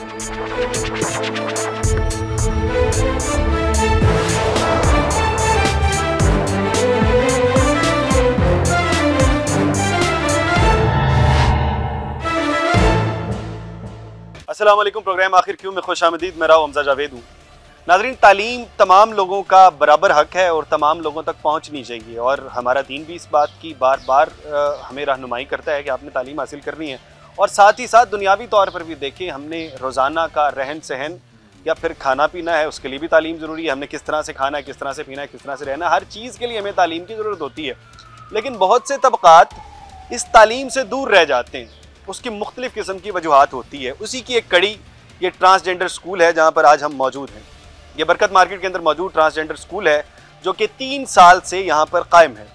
अस्सलाम वालेकुम। प्रोग्राम आखिर क्यों में खुशामदीद। मेरा हमजा जावेद हूँ। नाज़रीन, तालीम तमाम लोगों का बराबर हक है और तमाम लोगों तक पहुँचनी चाहिए, और हमारा दीन भी इस बात की बार बार हमें रहनुमाई करता है कि आपने तालीम हासिल करनी है। और साथ ही साथ दुनियावी तौर पर भी देखें, हमने रोज़ाना का रहन सहन या फिर खाना पीना है, उसके लिए भी तालीम ज़रूरी है। हमने किस तरह से खाना है, किस तरह से पीना है, किस तरह से रहना है, हर चीज़ के लिए हमें तालीम की ज़रूरत होती है। लेकिन बहुत से तबक़ात इस तालीम से दूर रह जाते हैं। उसकी मुख्तलिफ़ किस्म की वजूहात होती है। उसी की एक कड़ी ये ट्रांसजेंडर स्कूल है जहाँ पर आज हम मौजूद हैं। ये बरकत मार्केट के अंदर मौजूद ट्रांसजेंडर स्कूल है जो कि 3 साल से यहाँ पर कायम है।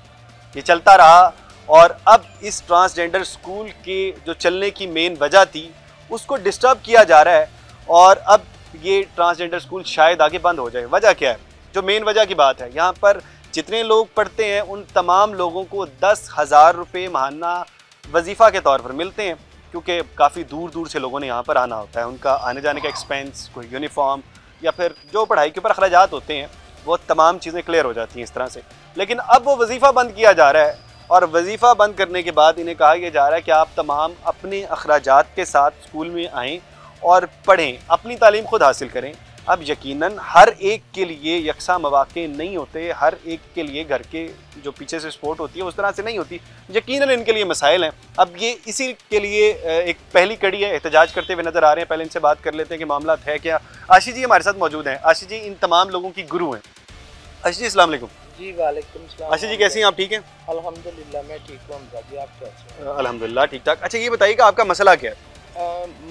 ये चलता रहा और अब इस ट्रांसजेंडर स्कूल के जो चलने की मेन वजह थी उसको डिस्टर्ब किया जा रहा है, और अब ये ट्रांसजेंडर स्कूल शायद आगे बंद हो जाए। वजह क्या है? जो मेन वजह की बात है, यहाँ पर जितने लोग पढ़ते हैं उन तमाम लोगों को 10,000 रुपये माहाना वजीफ़ा के तौर पर मिलते हैं, क्योंकि काफ़ी दूर दूर से लोगों ने यहाँ पर आना होता है। उनका आने जाने का एक्सपेंस, कोई यूनिफॉर्म या फिर जो पढ़ाई के ऊपर अखराजात होते हैं, वो तमाम चीज़ें क्लियर हो जाती हैं इस तरह से। लेकिन अब वो वजीफ़ा बंद किया जा रहा है, और वजीफ़ा बंद करने के बाद इन्हें कहा यह जा रहा है कि आप तमाम अपने अखराजात के साथ स्कूल में आएँ और पढ़ें, अपनी तालीम खुद हासिल करें। अब यकीनन हर एक के लिए यकसा मौक़े नहीं होते, हर एक के लिए घर के जो पीछे से सपोर्ट होती है उस तरह से नहीं होती। यकीनन इनके लिए मसाइल हैं। अब ये इसी के लिए एक पहली कड़ी है, एहतजाज करते हुए नज़र आ रहे हैं। पहले इनसे बात कर लेते हैं कि मामला है क्या। आशीष जी हमारे साथ मौजूद हैं। आशीष जी इन तमाम लोगों की गुरु हैं। आशीष जी अस्सलाम वालेकुम। जी वालेकुम सलाम। आशीष जी कैसी हैं आप? ठीक हैं? अल्हम्दुलिल्लाह मैं ठीक हूँ। जी आप कैसे हैं? अल्हम्दुलिल्लाह ठीक ठाक। अच्छा ये बताइएगा आपका मसला क्या है?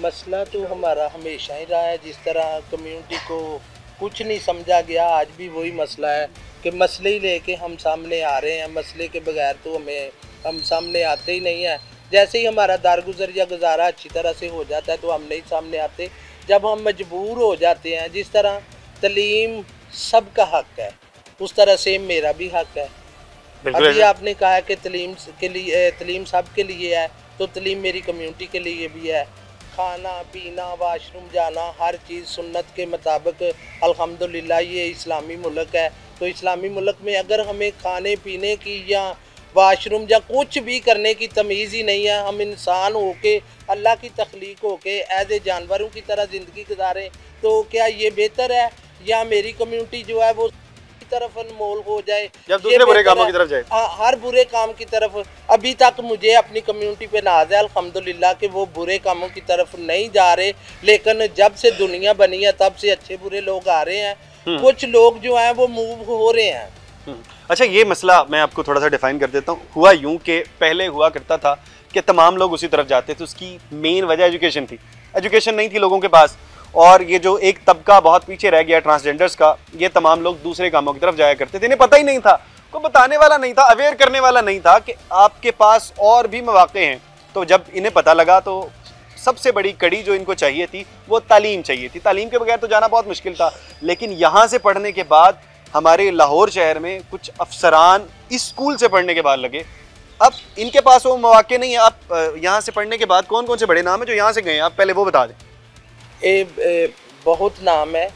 मसला तो हमारा हमेशा ही रहा है। जिस तरह कम्युनिटी को कुछ नहीं समझा गया, आज भी वही मसला है कि मसले ही लेके हम सामने आ रहे हैं। मसले के बगैर तो हम सामने आते ही नहीं हैं। जैसे ही हमारा दारगुजर या गुजारा अच्छी तरह से हो जाता है तो हम नहीं सामने आते। जब हम मजबूर हो जाते हैं, जिस तरह तलीम सबका हक है उस तरह से मेरा भी हक है। अभी आपने कहा कि तलीम सब के लिए है, तो तलीम मेरी कम्युनिटी के लिए भी है। खाना पीना, वाशरूम जाना, हर चीज़ सुन्नत के मुताबिक। अल्हम्दुलिल्लाह ये इस्लामी मुल्क है, तो इस्लामी मुल्क में अगर हमें खाने पीने की या वाशरूम या कुछ भी करने की तमीज़ ही नहीं है, हम इंसान होके अल्लाह की तख्लीक होके एज ए जानवरों की तरह ज़िंदगी गुजारें, तो क्या ये बेहतर है या मेरी कम्युनिटी जो है वो तरफ अनमोल हो जाए, जब दूसरे बुरे कामों की तरफ जाए? हर बुरे काम की तरफ। अभी तक मुझे अपनी कम्युनिटी पे नाज है अल्हम्दुलिल्लाह कि वो बुरे कामों की तरफ नहीं जा रहे, लेकिन जब से दुनिया बनी है तब से अच्छे बुरे लोग आ रहे हैं। कुछ लोग जो हैं वो मूव हो रहे हैं। अच्छा ये मसला मैं आपको थोड़ा सा डिफाइन कर देता हूँ। हुआ यूँ कि पहले हुआ करता था कि तमाम लोग उसी तरफ जाते थे। उसकी मेन वजह एजुकेशन थी। एजुकेशन नहीं थी लोगों के पास, और ये जो एक तबका बहुत पीछे रह गया ट्रांसजेंडर्स का, ये तमाम लोग दूसरे कामों की तरफ जाया करते थे। इन्हें पता ही नहीं था, कोई बताने वाला नहीं था, अवेयर करने वाला नहीं था कि आपके पास और भी मौके हैं। तो जब इन्हें पता लगा तो सबसे बड़ी कड़ी जो इनको चाहिए थी वो तालीम चाहिए थी। तालीम के बगैर तो जाना बहुत मुश्किल था। लेकिन यहाँ से पढ़ने के बाद हमारे लाहौर शहर में कुछ अफसरान इस स्कूल से पढ़ने के बाद लगे। अब इनके पास वो मौके नहीं है। अब यहाँ से पढ़ने के बाद कौन कौन से बड़े नाम है जो यहाँ से गए हैं, आप पहले वो बता दें। बहुत नाम है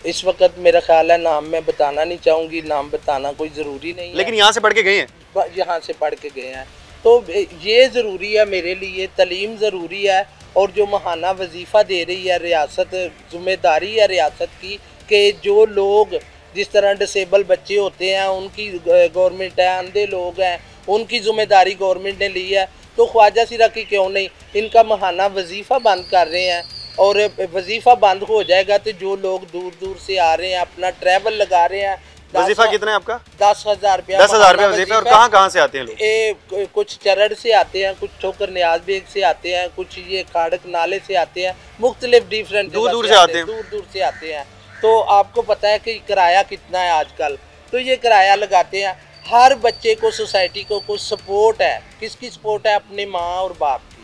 इस वक्त, मेरा ख्याल है नाम मैं बताना नहीं चाहूँगी, नाम बताना कोई ज़रूरी नहीं है। लेकिन यहाँ से पढ़ के गए हैं? यहाँ से पढ़ के गए हैं, तो ये ज़रूरी है मेरे लिए। तलीम ज़रूरी है, और जो माहाना वजीफ़ा दे रही है रियासत, ज़िम्मेदारी है रियासत की कि जो लोग जिस तरह डिसेबल बच्चे होते हैं उनकी गवर्नमेंट है, अंधे लोग हैं उनकी ज़िम्मेदारी गवर्नमेंट ने ली है। तो ख्वाजा सिरा की क्यों नहीं इनका माहाना वजीफ़ा बंद कर रहे हैं, और वजीफ़ा बंद हो जाएगा तो जो लोग दूर दूर से आ रहे हैं अपना ट्रैवल लगा रहे हैं। वजीफा कितना है आपका? 10,000 रुपया। 10,000 रुपया वजीफा। और कहाँ कहाँ से आते हैं लोग? कुछ चरड़ से आते हैं, कुछ ठोकर न्याज बेग से आते हैं, कुछ ये खाड़क नाले से आते हैं, मुख्तलिफ डिफरेंट दूर दूर से आते हैं। दूर दूर से आते हैं। तो आपको पता है कि किराया कितना है आजकल, तो ये किराया लगाते हैं। हर बच्चे को सोसाइटी को कुछ सपोर्ट है। किसकी सपोर्ट है? अपने माँ और बाप की।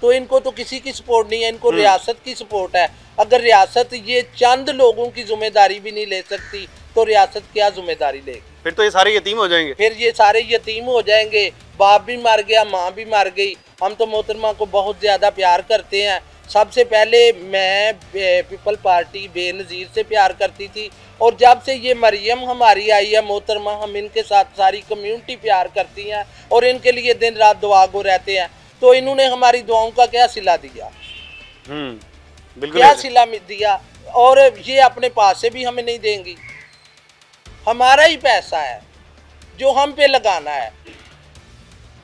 तो इनको तो किसी की सपोर्ट नहीं है, इनको रियासत की सपोर्ट है। अगर रियासत ये चंद लोगों की जिम्मेदारी भी नहीं ले सकती तो रियासत क्या जिम्मेदारी लेगी? फिर तो ये सारे यतीम हो जाएंगे। फिर ये सारे यतीम हो जाएंगे। बाप भी मर गया, माँ भी मर गई। हम तो मोहतरमा को बहुत ज़्यादा प्यार करते हैं, सबसे पहले मैं पीपल पार्टी बेनज़ीर से प्यार करती थी, और जब से ये मरियम हमारी आई है मोहतरमा, हम इनके साथ सारी कम्युनिटी प्यार करती हैं और इनके लिए दिन रात दुआ गो रहते हैं। तो इन्होंने हमारी दुआओं का क्या सिला दिया, बिल्कुल क्या सिला दिया, और ये अपने पास से भी हमें नहीं देंगी। हमारा ही पैसा है जो हम पे लगाना है,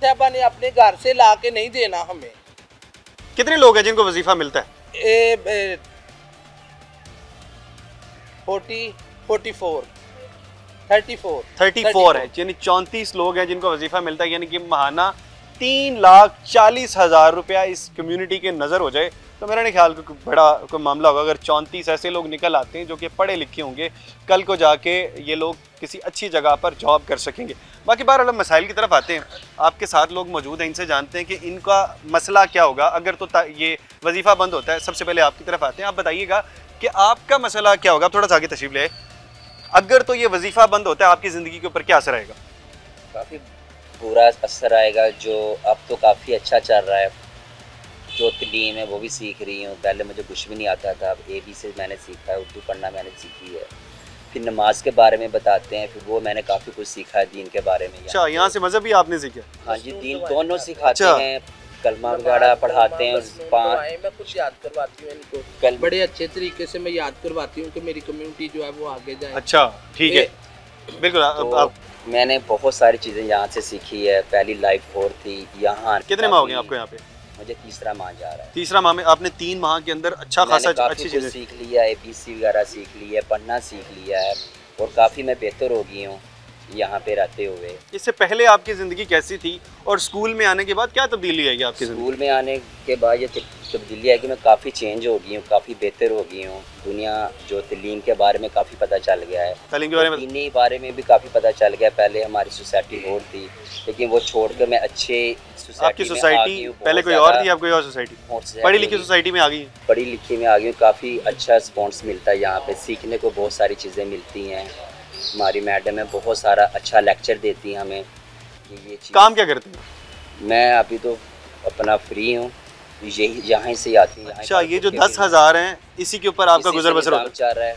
साहबा ने अपने घर से ला के नहीं देना हमें। कितने लोग हैं जिनको वजीफा मिलता है? 34 है, यानी 34 लोग हैं जिनको वजीफा मिलता है, यानी कि महाना 3,40,000 रुपया इस कम्युनिटी के नज़र हो जाए तो मेरा नहीं ख्याल कोई बड़ा कोई मामला होगा। अगर 34 ऐसे लोग निकल आते हैं जो कि पढ़े लिखे होंगे, कल को जाके ये लोग किसी अच्छी जगह पर जॉब कर सकेंगे। बाकी बार अलग मसाइल की तरफ आते हैं, आपके साथ लोग मौजूद हैं, इनसे जानते हैं कि इनका मसला क्या होगा अगर तो ये वजीफ़ा बंद होता है। सबसे पहले आपकी तरफ आते हैं, आप बताइएगा कि आपका मसला क्या होगा। थोड़ा सा आगे तशरीफ ले, अगर तो ये वजीफ़ा बंद होता है आपकी ज़िंदगी के ऊपर क्या असर आएगा? काफ़ी बुरा असर आएगा। जो अब तो काफ़ी अच्छा चल रहा है, जो तलीम है वो भी सीख रही हूँ। पहले मुझे कुछ भी नहीं आता था, अब AB से मैंने सीखा है, उर्दू पढ़ना मैंने सीखी है। फिर नमाज के बारे में बताते हैं, फिर वो मैंने काफ़ी कुछ सीखा है दीन के बारे में। अच्छा, यहाँ से मज़हब भी आपने सीखा? हाँ जी, दीन दोनों सिखाते हैं, कलमा वगैरह पढ़ाते हैं। और मैं कुछ याद करवाती हूँ इनको, बड़े अच्छे तरीके से मैं याद करवाती हूँ कि मेरी कम्युनिटी जो है वो आगे जाए। अच्छा, ठीक है, बिल्कुल। आप मैंने बहुत सारी चीज़ें यहाँ से सीखी है। पहली लाइफ और थी यहाँ। कितने माह हो गए आपको यहाँ पे? मुझे तीसरा माह जा रहा है। तीसरा माह में आपने 3 माह के अंदर अच्छा खासा अच्छी चीज़ें सीख लिया है, ABC वगैरह सीख ली है, पढ़ना सीख लिया है, और काफ़ी मैं बेहतर हो गई हूँ यहाँ पे रहते हुए। इससे पहले आपकी ज़िंदगी कैसी थी और स्कूल में आने के बाद क्या तब्दीली आई आपकी ज़िंदगी? स्कूल में आने के बाद ये तब्दीली है कि मैं काफ़ी चेंज हो गई हूँ, काफ़ी बेहतर हो गई हूँ। दुनिया जो तलीम के बारे में काफ़ी पता चल गया है, तालीम के बारे में, दीनी बारे में भी काफ़ी पता चल गया। पहले हमारी सोसाइटी और थी, लेकिन वो छोड़कर मैं अच्छे आपकी सोसाइटी पहले कोई और थी, आप कोई और सोसाइटी पढ़ी लिखी सोसाइटी में आ गई? पढ़ी लिखी में आ गई। काफ़ी अच्छा रिस्पॉन्स मिलता है यहाँ पे, सीखने को बहुत सारी चीज़ें मिलती हैं। हमारी मैडम है बहुत सारा अच्छा लेक्चर देती हैं हमें कि ये चीज़। काम क्या करती हैं? मैं अभी तो अपना फ्री हूँ, यही यहाँ से आती है। अच्छा, ये जो 10,000 हैं इसी के ऊपर आपका गुजर बसर होता चल रहा है,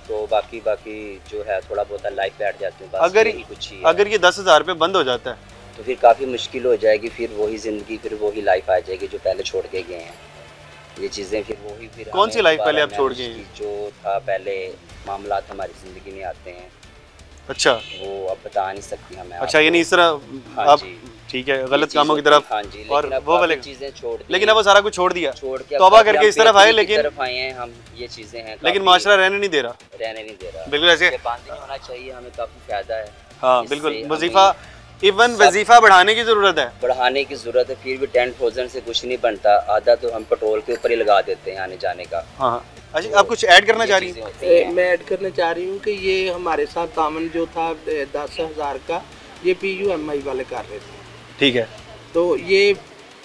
तो बाकी जो है थोड़ा बहुत लाइफ बैठ जाती है। अगर ये 10,000 रुपये बंद हो जाता है तो फिर काफ़ी मुश्किल हो जाएगी, फिर वही ज़िंदगी, फिर वही लाइफ आ जाएगी जो पहले छोड़ के गए हैं। ये चीज़ें फिर वही, फिर कौन सी लाइफ पहले आप छोड़ गए हैं? जो था पहले मामलात हमारी ज़िंदगी में आते हैं। अच्छा, वो अब बता नहीं सकती हमें। अच्छा, यानी इस तरह आप ठीक है गलत कामों की तरफ। हाँ जी, और वो वाले चीज़ें छोड़ दी, लेकिन अब वो सारा कुछ छोड़ दिया, छोड़ के तौबा करके इस तरफ आए, लेकिन आए हैं हम। ये चीज़ें हैं, लेकिन माशरा रहने नहीं दे रहा, बिल्कुल ऐसे बंद नहीं होना चाहिए। हमें काफ़ी फायदा है। हाँ बिल्कुल, वजीफा इवन वजीफा बढ़ाने की ज़रूरत है, बढ़ाने की ज़रूरत है। फिर भी 10,000 से कुछ नहीं बनता, आधा तो हम पेट्रोल के ऊपर ही लगा देते हैं आने जाने का। हाँ, अच्छा, आप कुछ ऐड करना चाह रही हैं? मैं ऐड करना चाह रही हूँ कि ये हमारे साथ तामन जो था 10,000 का, ये PUMI वाले कर रहे थे, ठीक है। तो ये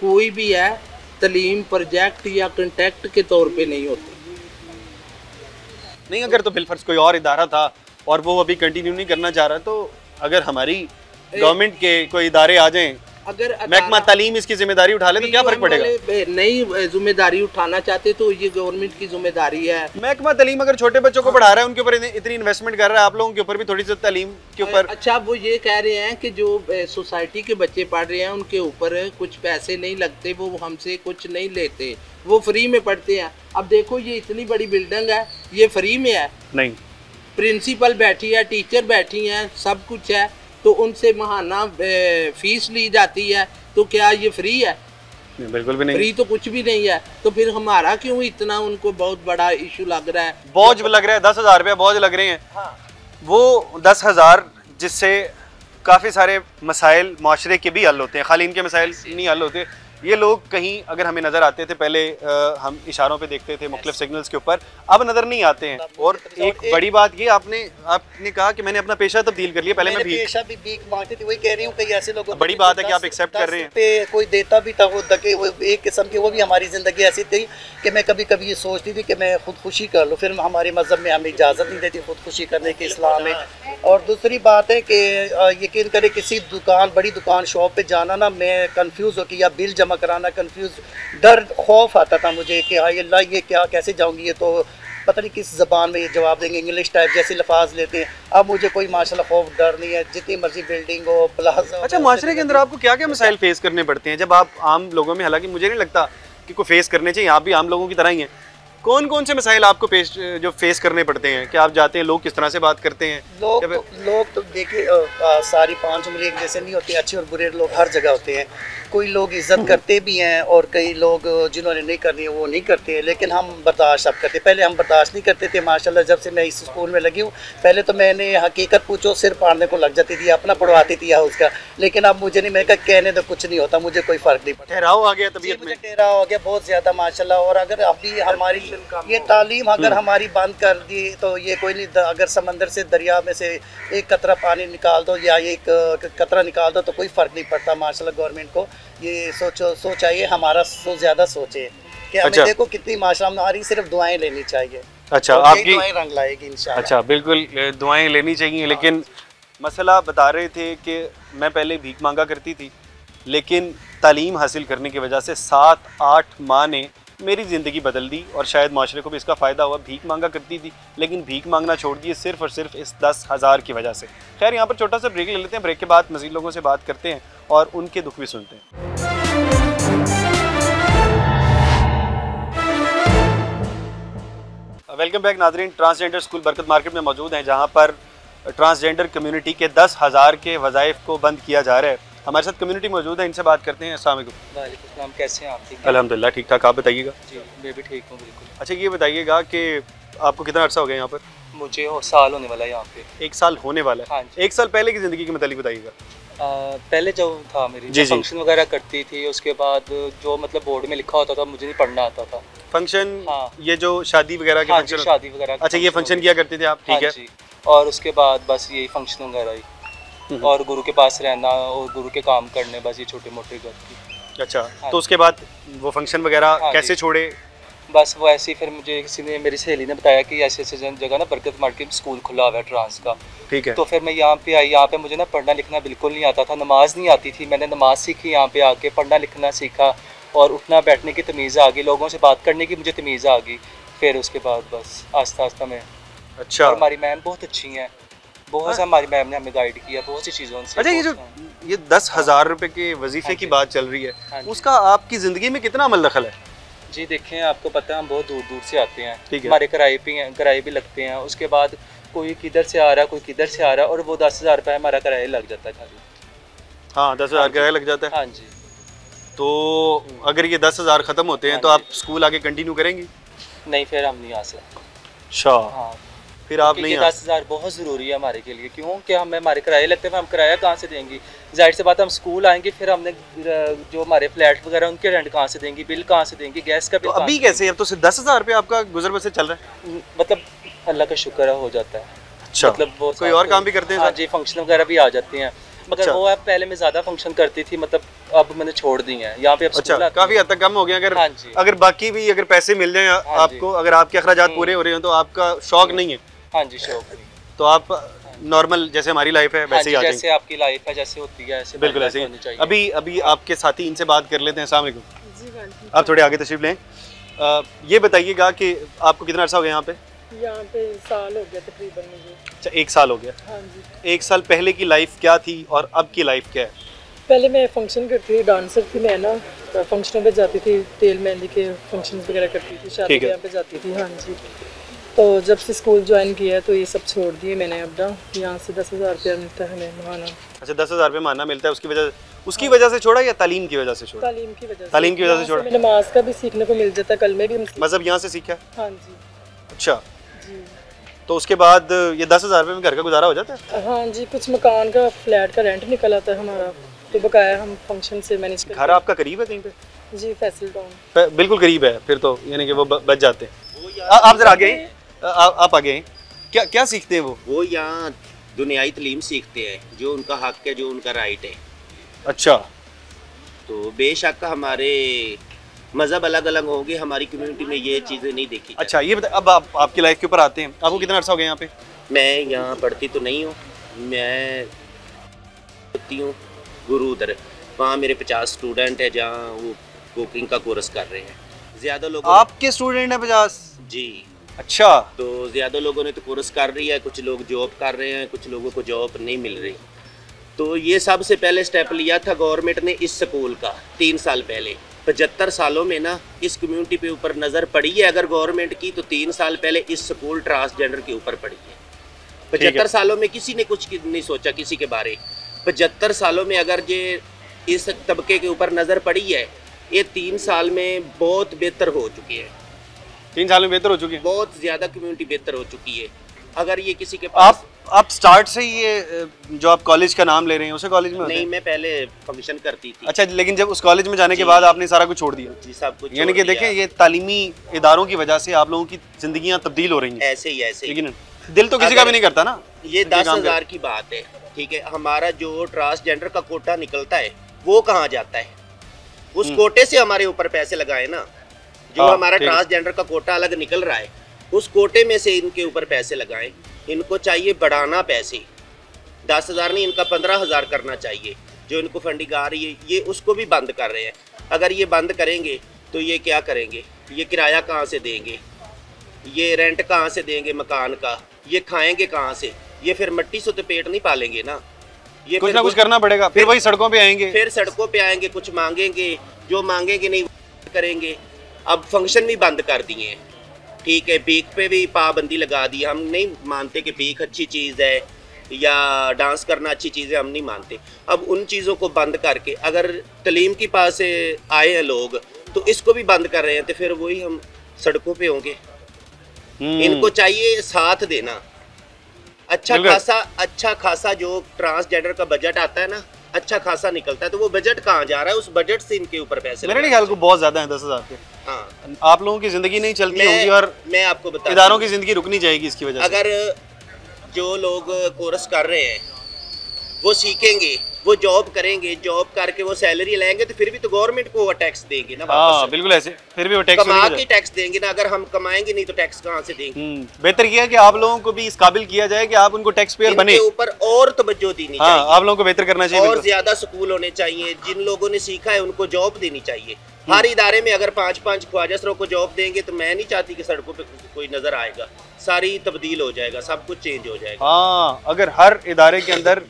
कोई भी है तलीम प्रोजेक्ट या कंटेक्ट के तौर पे नहीं होती। नहीं, अगर तो बिलफर्ज कोई और इदारा था और वो अभी कंटिन्यू नहीं करना चाह रहा, तो अगर हमारी गवर्नमेंट के कोई इदारे आ जाएं, अगर महकमा तालीम इसकी जिम्मेदारी उठा ले तो क्या फर्क पड़ेगा? नई जिम्मेदारी उठाना चाहते तो ये गवर्नमेंट की जिम्मेदारी है। महकमा तालीम अगर छोटे बच्चों को पढ़ा रहा है, उनके ऊपर इतनी इन्वेस्टमेंट कर रहा है, आप लोगों के ऊपर भी थोड़ी सी तालीम के ऊपर। अच्छा, वो ये कह रहे हैं कि जो सोसाइटी के बच्चे पढ़ रहे हैं उनके ऊपर कुछ पैसे नहीं लगते, वो हमसे कुछ नहीं लेते, वो फ्री में पढ़ते हैं। अब देखो, ये इतनी बड़ी बिल्डिंग है, ये फ्री में है? नहीं, प्रिंसिपल बैठी है, टीचर बैठी हैं, सब कुछ है, तो उनसे महाना फीस ली जाती है, तो क्या ये फ्री है? बिल्कुल भी नहीं, फ्री तो कुछ भी नहीं है। तो फिर हमारा क्यों इतना उनको बहुत बड़ा इशू लग रहा है, बोझ लग रहा है? 10,000 रुपये बोझ लग रहे हैं। हाँ। वो 10,000 जिससे काफ़ी सारे मसाइल माशरे के भी हल होते हैं, खाली इनके मसाइल नहीं हल होते। ये लोग कहीं अगर हमें नज़र आते थे, पहले हम इशारों पे देखते थे मुख्तलिफ सिग्नल्स के ऊपर, अब नज़र नहीं आते हैं। और एक बड़ी बात ये आपने कहा कि मैंने अपना पेशा तब्दील कर लिया, पहले मैं पेशा भी भीख मांगती थी, वही कह रही हूँ। कई ऐसे लोग, बड़ी बात है कि आप एक्सेप्ट कर रहे हैं। पे कोई देता भी था, वो दके, वो एक किस्म की, वो भी हमारी ज़िंदगी ऐसी थी कि मैं कभी कभी ये सोचती थी कि मैं खुदकुशी कर लूँ। फिर हमारे मज़हब में हमें इजाज़त नहीं देती खुदकुशी करने की, इस्लाम में। और दूसरी बात है कि यकीन करें, किसी दुकान, बड़ी दुकान, शॉप पे जाना ना, मैं कंफ्यूज हो कि या बिल जमा मकराना, कंफ्यूज, डर, खौफ आता था मुझे कि हाय अल्लाह ये क्या, कैसे जाऊंगी, ये तो पता नहीं किस ज़बान में ये जवाब देंगे, इंग्लिश टाइप जैसे लफाज लेते हैं। अब मुझे कोई माशाल्लाह खौफ डर नहीं है, जितनी मर्जी बिल्डिंग हो, प्लाजा। अच्छा, माशरे के अंदर आपको क्या क्या मसाइल फेस करने पड़ते हैं जब आप आम लोगों में, हालांकि मुझे नहीं लगता कि कोई फेस करने चाहिए, आप भी आम लोगों की तरह ही हैं, कौन कौन से मसाइल आपको जो फेस करने पड़ते हैं? कि आप जाते हैं, लोग किस तरह से बात करते हैं? लोग तो देखिए सारी 5 उंगली एक जैसे नहीं होती, अच्छे और बुरे लोग हर जगह होते हैं। कोई लोग इज्जत करते भी हैं और कई लोग जिन्होंने नहीं करनी है वो नहीं करते, लेकिन हम बर्दाश्त सब करते। पहले हम बर्दाश्त नहीं करते थे, माशाल्लाह जब से मैं इस स्कूल में लगी हूँ, पहले तो मैंने हकीकत पूछो सिर पाड़ने को लग जाती थी, अपना पढ़वाती थी उसका, लेकिन अब मुझे नहीं, मैंने कहा कहने तो कुछ नहीं होता, मुझे कोई फ़र्क नहीं पड़ता। ठहराव आ गया तबीयत में? ठहराव आ गया बहुत ज़्यादा माशाल्लाह। और अगर अभी हमारी ये तालीम अगर हमारी बंद कर दी तो ये कोई नहीं, अगर समंदर से, दरिया में से एक कतरा पानी निकाल दो या एक कतरा निकाल दो तो कोई फ़र्क नहीं पड़ता। माशाल्लाह गवर्नमेंट को ये सोचाइए, हमारा ज़्यादा सोचे कि हमें, देखो कितनी माशाल्लाह हमारी सिर्फ दुआएं लेनी चाहिए। अच्छा, आपकी दुआएं रंग लाएगी इंशाल्लाह। अच्छा, बिल्कुल दुआएं लेनी चाहिए, लेकिन मसला बता रहे थे कि मैं पहले भीख मांगा करती थी, लेकिन तालीम हासिल करने की वजह से 7-8 माह ने मेरी ज़िंदगी बदल दी और शायद माशरे को भी इसका फ़ायदा हुआ। भीख मांगा करती थी, लेकिन भीख मांगना छोड़ दिए सिर्फ़ और सिर्फ इस 10,000 की वजह से। खैर, यहाँ पर छोटा सा ब्रेक ले लेते हैं, ब्रेक के बाद मज़ीद लोगों से बात करते हैं और उनके दुख भी सुनते हैं। वेलकम बैक नाज़रीन, ट्रांसजेंडर स्कूल बरकत मार्केट में मौजूद हैं, जहाँ पर ट्रांसजेंडर कम्युनिटी के 10,000 के वज़ाइफ को बंद किया जा रहा है। हमारे साथ कम्युनिटी मौजूद है, इनसे बात करते हैं। अस्सलाम वालेकुम। वालेकुम सलाम, कैसे हैं आप? ठीक है अल्हम्दुलिल्लाह, ठीक ठाक। आप बताइएगा? जी मैं भी ठीक हूँ बिल्कुल। अच्छा, ये बताइएगा कि आपको कितना अर्सा हो गया यहाँ पर? मुझे साल होने वाला है यहाँ पे। 1 साल होने वाला है? हाँ जी। 1 साल पहले की ज़िंदगी के मतलब बताइएगा। पहले जो था मेरी, जी, फंक्शन वगैरह करती थी, उसके बाद जो मतलब बोर्ड में लिखा होता था मुझे नहीं पढ़ना आता था। फंक्शन? हाँ। ये जो शादी वगैरह के फंक्शन? शादी वगैरह। अच्छा, ये फंक्शन किया करते थे आप? ठीक है। और उसके बाद बस यही फंक्शन वगैरह ही, और गुरु के पास रहना और गुरु के काम करने, बस ये छोटे मोटे घर की। अच्छा, तो उसके बाद वो फंक्शन वगैरह कैसे छोड़े? बस वो ऐसे ही, फिर मुझे किसी ने, मेरी सहेली ने बताया कि ऐसे ऐसे जगह ना बरकत मार्केट में स्कूल खुला हुआ है ट्रांस का। ठीक है। तो फिर मैं यहाँ पे आई। यहाँ पे मुझे ना पढ़ना लिखना बिल्कुल नहीं आता था, नमाज नहीं आती थी। मैंने नमाज सीखी यहाँ पे आके, पढ़ना लिखना सीखा और उठना बैठने की तमीज़ आ गई, लोगों से बात करने की मुझे तमीज़ आ गई। फिर उसके बाद बस आस्ता आस्ता मैं। अच्छा। और हमारी मैम बहुत अच्छी हैं, बहुत सा हमारी मैम ने हमें गाइड किया बहुत सी चीज़ों से। अच्छा, ये 10,000 रुपए के वजीफे की बात चल रही है, उसका आपकी ज़िंदगी में कितना अमल दखल है? जी देखें, आपको पता है हम बहुत दूर दूर से आते हैं, ठीक है। हमारे किराए भी लगते हैं। उसके बाद कोई किधर से आ रहा है, कोई किधर से आ रहा है, और वो 10,000 रुपये हमारा किराया लग जाता है खाली। हाँ, 10,000 किराया लग जाता है। हाँ जी। तो अगर ये 10,000 ख़त्म होते हैं तो आप स्कूल आगे कंटिन्यू करेंगी? नहीं, फिर हम नहीं आ सकते। अच्छा। हाँ, फिर आप नहीं? 10,000 बहुत ज़रूरी है हमारे के लिए, क्यों कि हमें हमारे किराए लगते हैं, हम किराया कहाँ से देंगे? जाहिर सी बात, हम स्कूल आएंगे, फिर हमने जो हमारे फ्लैट वगैरह उनके रेंट कहाँ से देंगे, बिल कहाँ से देंगे, गैस का बिल। तो अभी कैसे? अब तो सिर्फ 10,000 रुपये आपका गुजर बसर चल रहा है? मतलब अल्लाह का शुक्र हो जाता है। अच्छा, मतलब वो कोई और काम भी करते हैं? हाँ जी, फंक्शन वगैरह भी आ जाते हैं, मगर अच्छा। वो पहले मैं ज़्यादा फंक्शन करती थी, मतलब अब मैंने छोड़ दी है यहाँ पे। अब अच्छा, काफ़ी हद तक कम हो गया। अगर हाँ जी। अगर बाकी भी अगर पैसे मिल जाएं आपको, अगर आपके अखराजात पूरे हो रहे हो, तो आपका शौक नहीं है? हाँ जी, शौक नहीं। तो आप नॉर्मल जैसे हमारी लाइफ है वैसे ही आ जाएंगे? जैसे आपकी लाइफ है जैसे होती है ऐसे बिल्कुल ऐसे ही। अभी आपके साथी, इनसे बात कर लेते हैं। अस्सलाम वालेकुम। आप थोड़े आगे तशरीफ लें। ये बताइएगा कि आपको कितना अर्सा हो गया यहाँ पे? यहाँ पे साल हो गया तकरीबन मुझे। अच्छा, 1 साल हो गया। हाँ जी। 1 साल पहले की लाइफ क्या थी और अब की लाइफ क्या है? पहले मैं फंक्शन करती थी, डांसर थी मैं ना, फंक्शनों पे जाती थी, तेल मेहंदी के फंक्शन वगैरह करती थी, शादी के यहाँ पे जाती थी। हाँ जी। तो जब से स्कूल ज्वाइन किया तो ये सब छोड़ दिए मैंने। अब ना यहाँ से 10,000 रुपया मिलता है हमें महाना। अच्छा, 10,000 रुपये महाना मिलता है, उसकी वजह से छोड़ा या तालीम की वजह से छोड़ा? तालीम की वजह से। तालीम की वजह से छोड़ा। नमाज का भी सीखने को मिल जाता है, कल में भी मज़हब यहाँ से सीखा? हाँ जी। अच्छा जी। तो उसके बाद ये 10,000 रुपये में घर का गुजारा हो जाता है? हाँ जी, कुछ मकान का, फ्लैट का रेंट निकल आता है हमारा, तो बकाया हम फंक्शन से मैनेज करते हैं। घर आपका करीब है कहीं पे? जी, फैसल टाउन। बिल्कुल करीब है, फिर तो यानी कि वो बच जाते हैं। आप जरा आगे, आप आगे क्या क्या सीखते हैं वो? यहाँ दुनियाई तालीम सीखते हैं, जो उनका हक है, जो उनका राइट है। अच्छा। तो बेशक हमारे मज़हब अलग अलग होंगे, हमारी कम्युनिटी में ये चीज़ें नहीं देखी। अच्छा, ये बता, अब आपकी लाइफ के ऊपर आते हैं। आपको कितना अर्सा हो गया यहाँ पे? मैं यहाँ पढ़ती तो नहीं हूँ, मैं होती हूँ गुरु उधर, वहाँ मेरे 50 स्टूडेंट है, जहाँ वो कुकिंग का कोर्स कर रहे हैं। ज़्यादा लोग आपके स्टूडेंट हैं 50? जी। अच्छा। तो ज़्यादा लोगों ने तो कोर्स कर रही है, कुछ लोग जॉब कर रहे हैं, कुछ लोगों को जॉब नहीं मिल रही। तो ये सबसे पहले स्टेप लिया था गवर्नमेंट ने इस स्कूल का 3 साल पहले। 75 सालों में ना इस कम्युनिटी पे ऊपर नज़र पड़ी है अगर गवर्नमेंट की, तो 3 साल पहले इस स्कूल ट्रांसजेंडर के ऊपर पड़ी है। 75 सालों में किसी ने कुछ नहीं सोचा किसी के बारे। 75 सालों में अगर ये इस तबके के ऊपर नज़र पड़ी है, ये 3 साल में बहुत बेहतर हो चुकी है। 3 साल में बेहतर हो चुकी है, बहुत ज़्यादा कम्युनिटी बेहतर हो चुकी है। अगर ये किसी के पास आप स्टार्ट से ही ये जो आप कॉलेज का नाम ले रहे हैं उसे कॉलेज में नहीं, मैं पहले फंक्शन करती थी। अच्छा, लेकिन जब उस कॉलेज में जाने के बाद आपने सारा कुछ छोड़ दिया? जी, सब कुछ। यानी कि देखें, ये तालीमी इदारों की वजह से आप लोगों की जिंदगियां तब्दील हो रही हैं। ऐसे ही लेकिन दिल तो किसी का भी नहीं करता ना। ये 10,000 की बात है, ठीक है। हमारा जो ट्रांसजेंडर का कोटा निकलता है वो कहाँ जाता है? उस कोटे से हमारे ऊपर पैसे लगाए ना। जो हमारा ट्रांसजेंडर का कोटा अलग निकल रहा है, उस कोटे में से इनके ऊपर पैसे लगाएं। इनको चाहिए बढ़ाना पैसे, 10,000 नहीं, इनका 15,000 करना चाहिए। जो इनको फंडिंग आ रही है ये उसको भी बंद कर रहे हैं। अगर ये बंद करेंगे तो ये क्या करेंगे? ये किराया कहाँ से देंगे? ये रेंट कहाँ से देंगे मकान का? ये खाएंगे कहाँ से? ये फिर मिट्टी से तो पेट नहीं पालेंगे ना। ये कुछ ना कुछ करना पड़ेगा, फिर वही सड़कों पे आएंगे। फिर सड़कों पे आएंगे, कुछ मांगेंगे, जो मांगेंगे नहीं करेंगे। अब फंक्शन भी बंद कर दिए हैं, ठीक है। भीख पे भी पाबंदी लगा दी। हम नहीं मानते कि भीख अच्छी चीज़ है या डांस करना अच्छी चीज़ है, हम नहीं मानते। अब उन चीज़ों को बंद करके अगर तलीम के पास आए हैं लोग तो इसको भी बंद कर रहे हैं, तो फिर वही हम सड़कों पे होंगे। इनको चाहिए साथ देना। अच्छा खासा जो ट्रांसजेंडर का बजट आता है ना, अच्छा खासा निकलता है। तो वो बजट कहाँ जा रहा है? उस बजट से इनके ऊपर पैसे मेरे ख्याल को बहुत ज्यादा है 10,000 के। हाँ, आप लोगों की जिंदगी नहीं चलती होगी और मैं आपको बता इदारों की जिंदगी रुकनी जाएगी इसकी वजह से। अगर जो लोग कोर्स कर रहे हैं वो सीखेंगे, वो जॉब करेंगे, जॉब करके वो सैलरी लेंगे, तो फिर भी तो गवर्नमेंट को वो टैक्स देंगे ना वापस। हाँ, बिल्कुल ऐसे। फिर भी वो टैक्स कमा के टैक्स देंगे ना। अगर हम कमाएंगे नहीं तो टैक्स कहाँ से देंगे? बेहतर किया कि आप लोगों को भी इस काबिल किया जाए कि आप उनको टैक्स पेयर बने। ऊपर और तवज्जो देनी चाहिए। हाँ, आप लोगों को बेहतर करना चाहिए और ज्यादा स्कूल होने चाहिए। जिन लोगों ने सीखा है उनको जॉब देनी चाहिए। हर इदारे में अगर 5-5 ख्वाजा सरों को जॉब देंगे तो मैं नहीं चाहती कि सड़कों पे कोई नजर आएगा। सारी तब्दील हो जाएगा, सब कुछ चेंज हो जाएगा। हाँ, अगर हर इदारे के अंदर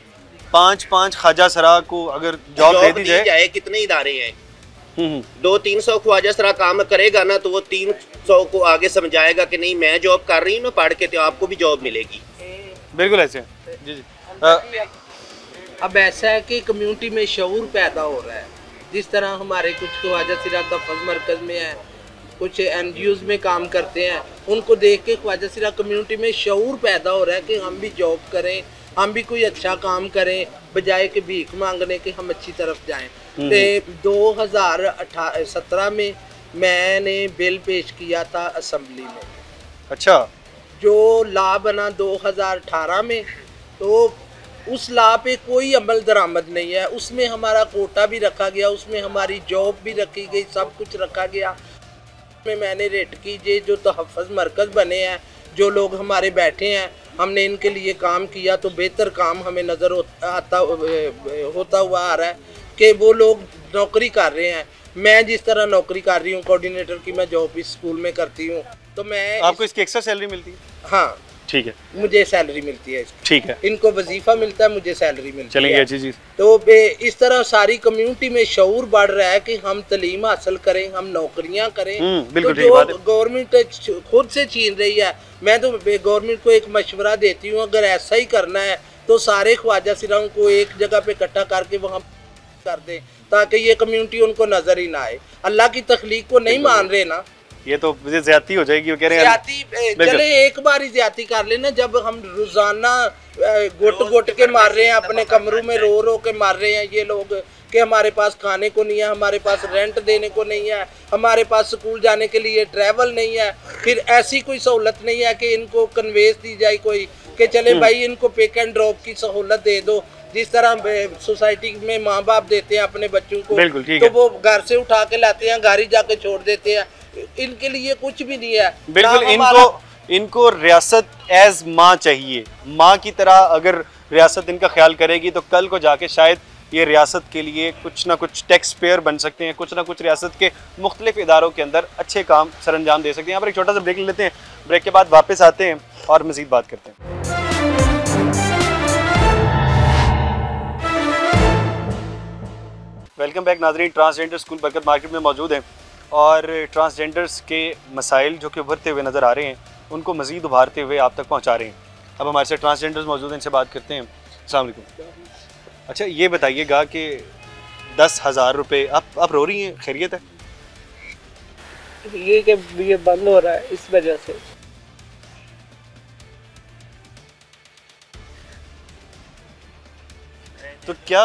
5-5 ख्वाजा सरा को अगर जॉब दे दी जाए। कितने इदारे हैं? 200-300 ख्वाजा सरा काम करेगा ना, तो वो 300 को आगे समझाएगा कि नहीं मैं जॉब कर रही हूँ ना पढ़ के, तो आपको भी जॉब मिलेगी। बिल्कुल ऐसे। जी जी। अब ऐसा है कि कम्युनिटी में शऊर पैदा हो रहा है। जिस तरह हमारे कुछ ख्वाजा सिरा तहफ़्फ़ुज़ मरकज़ में है, कुछ NGOs में काम करते हैं, उनको देख के ख्वाजा सिरा कम्युनिटी में शऊर पैदा हो रहा है कि हम भी जॉब करें, हम भी कोई अच्छा काम करें, बजाय कि भीख मांगने के हम अच्छी तरफ जाएं। तो 2017 में मैंने बिल पेश किया था असम्बली में। अच्छा। जो लॉ बना 2018 में, तो उस लॉ पे कोई अमल दरामद नहीं है। उसमें हमारा कोटा भी रखा गया, उसमें हमारी जॉब भी रखी गई, सब कुछ रखा गया। में मैंने रेट कीजिए जो तहफ़्फ़ुज़ मरकज़ बने हैं, जो लोग हमारे बैठे हैं, हमने इनके लिए काम किया तो बेहतर काम हमें नज़र होता हुआ आ रहा है कि वो लोग नौकरी कर रहे हैं। मैं जिस तरह नौकरी कर रही हूँ कोऑर्डिनेटर की, मैं जॉब इस स्कूल में करती हूँ, तो मैं आपको इसकी एक्स्ट्रा सैलरी मिलती है? हाँ, ठीक है, मुझे सैलरी मिलती है। ठीक है, इनको वजीफा मिलता है, मुझे सैलरी मिलती है। चलेंगे अच्छी चीज़। तो इस तरह सारी कम्युनिटी में शऊर बढ़ रहा है कि हम तलीम हासिल करें, हम नौकरियां करें। बिल्कुल तो जो गवर्नमेंट खुद से छीन रही है, मैं तो गवर्नमेंट को एक मशवरा देती हूँ, अगर ऐसा ही करना है तो सारे ख्वाजा सिराओं को एक जगह पे इकट्ठा करके वहाँ कर दें, ताकि ये कम्युनिटी उनको नजर ही ना आए। अल्लाह की तख्लीक को नहीं मान रहे ना, ये तो ज्यादती हो जाएगी। वो कह रहे हैं चले एक बार ही ज्यादती कर लेना। जब हम रोजाना गुट के मार रहे हैं, अपने कमरों में रो रो के मार रहे हैं ये लोग कि हमारे पास खाने को नहीं है, हमारे पास रेंट देने को नहीं है, हमारे पास स्कूल जाने के लिए ट्रैवल नहीं है, फिर ऐसी कोई सहूलत नहीं है कि इनको कन्वेंस दी जाए कोई कि चले भाई इनको पिक एंड ड्रॉप की सहूलत दे दो, जिस तरह सोसाइटी में माँ बाप देते हैं अपने बच्चों को, तो वो घर से उठा के लाते हैं, घर ही जाके छोड़ देते हैं। इनके लिए कुछ भी नहीं है। बिल्कुल, इनको रियासत एज माँ चाहिए। माँ की तरह अगर रियासत इनका ख्याल करेगी तो कल को जाके शायद ये रियासत के लिए कुछ ना कुछ टैक्स पेयर बन सकते हैं, कुछ ना कुछ रियासत के मुख्तलिफ इदारों के अंदर अच्छे काम सर अंजाम दे सकते हैं। यहाँ पर एक छोटा सा ब्रेक ले लेते हैं, ब्रेक के बाद वापस आते हैं और मज़ीद बात करते हैं। वेलकम बैक नाज़रीन। ट्रांसजेंडर स्कूल बरकत मार्केट में मौजूद हैं और ट्रांसजेंडर्स के मसाइल जो कि उभरते हुए नज़र आ रहे हैं उनको मज़ीद उभारते हुए आप तक पहुँचा रहे हैं। अब हमारे साथ ट्रांसजेंडर्स मौजूद हैं, इनसे बात करते हैं। अस्सलाम वालेकुम। अच्छा ये बताइएगा कि 10,000 रुपये आप रो रही हैं, खैरियत है? ये कि ये बंद हो रहा है इस वजह से। तो क्या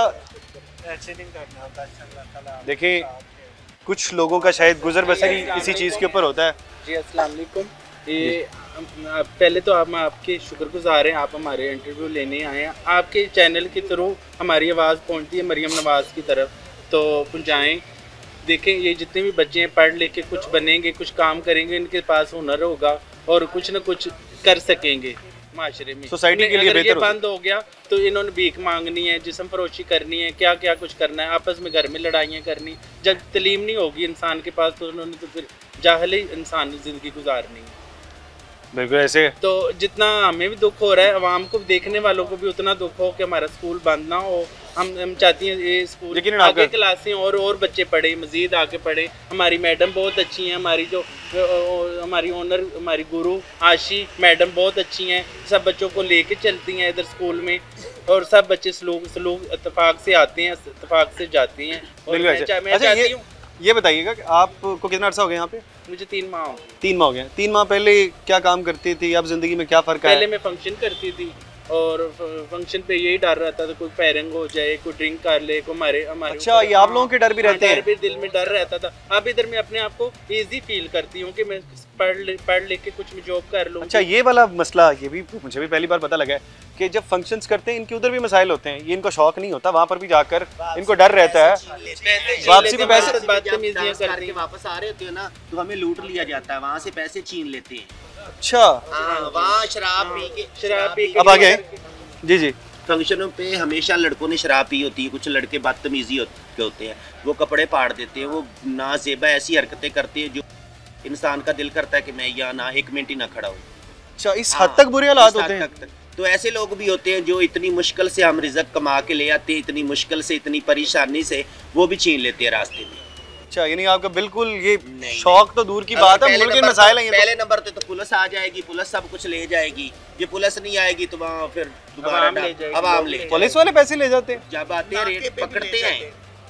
ऐसे नहीं करना होता? देखिए कुछ लोगों का शायद गुजर बसर ही इसी चीज़ के ऊपर होता है। जी अस्सलाम वालेकुम। ये पहले तो हम आपके शुक्रगुजार हैं, आप हमारे इंटरव्यू लेने आए हैं। आपके चैनल के थ्रू हमारी आवाज़ पहुंचती है मरियम नवाज़ की तरफ, तो पहुंचाएं। देखें ये जितने भी बच्चे हैं पढ़ लिख के कुछ बनेंगे, कुछ काम करेंगे, इनके पास हुनर होगा और कुछ ना कुछ कर सकेंगे माशरे में। सोसाइटी के लिए अगर ये बेहतर बंद हो गया तो इन्होंने भीख मांगनी है, जिस्म फरोशी करनी है, क्या क्या कुछ करना है, आपस में घर में लड़ाइयाँ करनी। जब तलीम नहीं होगी इंसान के पास तो उन्होंने तो फिर जाहल ही इंसान ज़िंदगी गुजारनी है। बिल्कुल ऐसे। तो जितना हमें भी दुख हो रहा है, आवाम को देखने वालों को भी उतना दुख हो कि हमारा स्कूल बंद ना हो। हम चाहती हैं ये स्कूल आगे क्लासें और बच्चे पढ़े, मज़ीद आगे पढ़े। हमारी मैडम बहुत अच्छी हैं, हमारी जो हमारी ओनर हमारी गुरु आशी मैडम बहुत अच्छी हैं, सब बच्चों को लेके चलती हैं इधर स्कूल में और सब बच्चे सलूक इत्तेफाक से आते हैं, इत्तेफाक से जाते हैं। और मैं चाहती हूँ ये बताइएगा कि आपको कितना अर्सा हो गया यहाँ पे? मुझे 3 माह हो गए। 3 माह हो गए। 3 माह पहले क्या काम करती थी? अब जिंदगी में क्या फ़र्क है? पहले मैं फंक्शन करती थी और फंक्शन पे यही डर रहता था कोई फायरिंग हो जाए, कोई ड्रिंक कर ले, कोई हमारे अच्छा ये आप लोगों के डर भी रहते हैं? दिल में डर रहता था। अब इधर मैं अपने आप को इजी फील करती हूँ कि मैं पढ़ लिख के कुछ मैं जॉब कर लूँ। अच्छा ये वाला मसला ये भी मुझे भी पहली बार पता लगा है कि जब फंक्शंस करते हैं इनके उधर भी मसाइल होते हैं। ये इनको शौक नहीं होता, वहाँ पर भी जाकर इनको डर रहता है वापसी में पैसे वापस आ रहे होते हैं ना तो हमें लूट लिया जाता है, वहाँ से पैसे छीन लेते हैं। अच्छा वहाँ शराब पी के अब आ गए। जी जी। फंक्शनों पे हमेशा लड़कों ने शराब पी होती है, कुछ लड़के बदतमीजी होते हैं, वो कपड़े फाड़ देते हैं, वो नाजेबा ऐसी हरकतें करते हैं जो इंसान का दिल करता है कि मैं यहाँ ना 1 मिनट ही ना खड़ा हूँ। अच्छा इस हद तक बुरे हालात होते हैं? तो ऐसे लोग भी होते हैं जो इतनी मुश्किल से हम रिज़्क कमा के ले आते हैं, इतनी मुश्किल से इतनी परेशानी से वो भी छीन लेते हैं रास्ते में। अच्छा यानी आपका बिल्कुल ये शौक तो दूर की बात है, मुल्क के मसाइल हैं। पहले नंबर पे तो पुलिस आ जाएगी, पुलिस सब कुछ ले जाएगी। ये पुलिस नहीं आएगी तो वहाँ फिर दोबारा अवाम ले पुलिस वाले पैसे ले जाते हैं। जब आते हैं रेट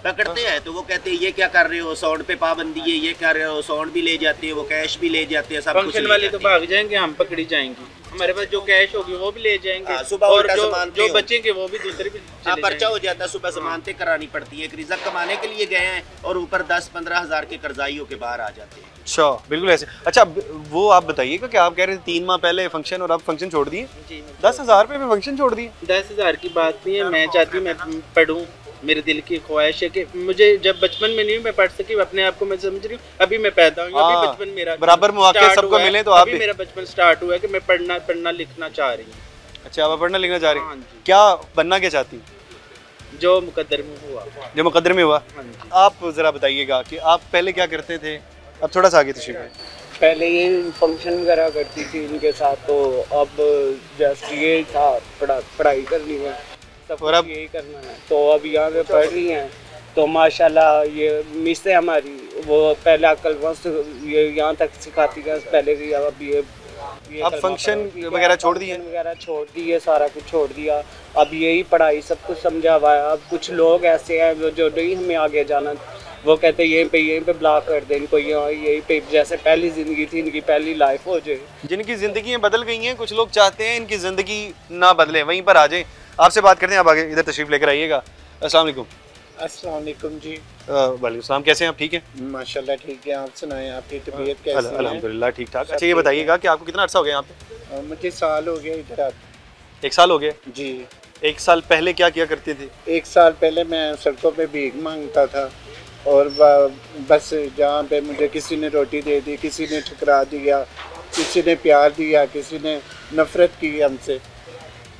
पकड़ते हैं तो वो कहते हैं ये क्या कर रहे हो, साउंड पे पाबंदी है, ये कर रहे हो, साउंड भी ले जाते हैं, वो कैश भी ले जाते हैं, सब कुछ वाले तो भाग जाएंगे, हम पकड़ी जाएंगे। हमारे पास जो कैश होगी वो भी ले जाएंगे और जो बचेंगे वो भी दूसरे भी पर्चा हो जाता है। सुबह जमानतें करानी पड़ती है, एक रिज़्क कमाने के लिए गए हैं और ऊपर 10-15 हज़ार के कर्जाइयों के बाहर आ जाते हैं। अच्छा बिल्कुल ऐसे। अच्छा वो आप बताइएगा कि आप कह रहे थे 3 माह पहले फंक्शन और अब फंक्शन छोड़ दिए? 10,000 रुपये में फंक्शन छोड़ दिए? 10,000 की बात नहीं है। मैं चाहती हूँ मैं पढ़ूँ, मेरे दिल की ख्वाहिश है कि मुझे जब बचपन में नहीं मैं पढ़ सकी, अपने आप को मैं समझ रही हूँ अभी मैं पैदा हूँ, अभी बचपन मेरा बराबर मौके सबको मिले तो आप भी मेरा बचपन स्टार्ट हुआ है कि मैं पढ़ना लिखना चाह रही हूँ। अच्छा आप पढ़ना लिखना चाह रही हैं? क्या बनना क्या चाहती हैं? जो मुकद्दर में हुआ। जो मुकद्दर में हुआ। आप ज़रा बताइएगा कि आप पहले क्या करते थे, अब थोड़ा सा आगे तशरीफ है। पहले ये फंक्शन वगैरह करती थी इनके साथ, तो अब जस्ट ये था पढ़ाई करनी है और अब यही करना है। तो अब यहाँ पे पढ़ रही हैं तो माशाल्लाह ये मिस है हमारी, वो पहले अकल ये यहाँ तक सिखाती है पहले की। अब ये अब फंक्शन वगैरह छोड़ दिए, सारा कुछ छोड़ दिया। अब यही पढ़ाई सब कुछ समझा हुआ है। अब कुछ लोग ऐसे हैं जो नहीं हमें आगे जाना, वो कहते हैं यहीं पे ब्लॉक कर दें इनको, यहीं पे जैसे पहली ज़िंदगी थी इनकी पहली लाइफ हो जाए। जिनकी ज़िंदगी बदल गई हैं, कुछ लोग चाहते हैं इनकी ज़िंदगी ना बदले, वहीं पर आ जाए। आपसे बात करते हैं, आप आगे इधर तशरीफ़ लेकर आइएगा। अस्सलाम वालेकुम। अस्सलाम वालेकुम जी। वालेकुम सलाम। कैसे हैं आप? ठीक है माशाल्लाह ठीक है। आप सुनाएं, आपकी तबीयत कैसी है? अल्हम्दुलिल्लाह ठीक ठाक। अच्छा ये बताइएगा कि आपको कितना अर्सा हो गया यहाँ पे? मुझे साल हो गया इधर आते। 1 साल हो गया जी। 1 साल पहले क्या किया करते थे? 1 साल पहले मैं सड़कों पे भीख मांगता था और बस जहाँ पे मुझे किसी ने रोटी दे दी, किसी ने ठुकरा दिया, किसी ने प्यार दिया, किसी ने नफरत की हमसे।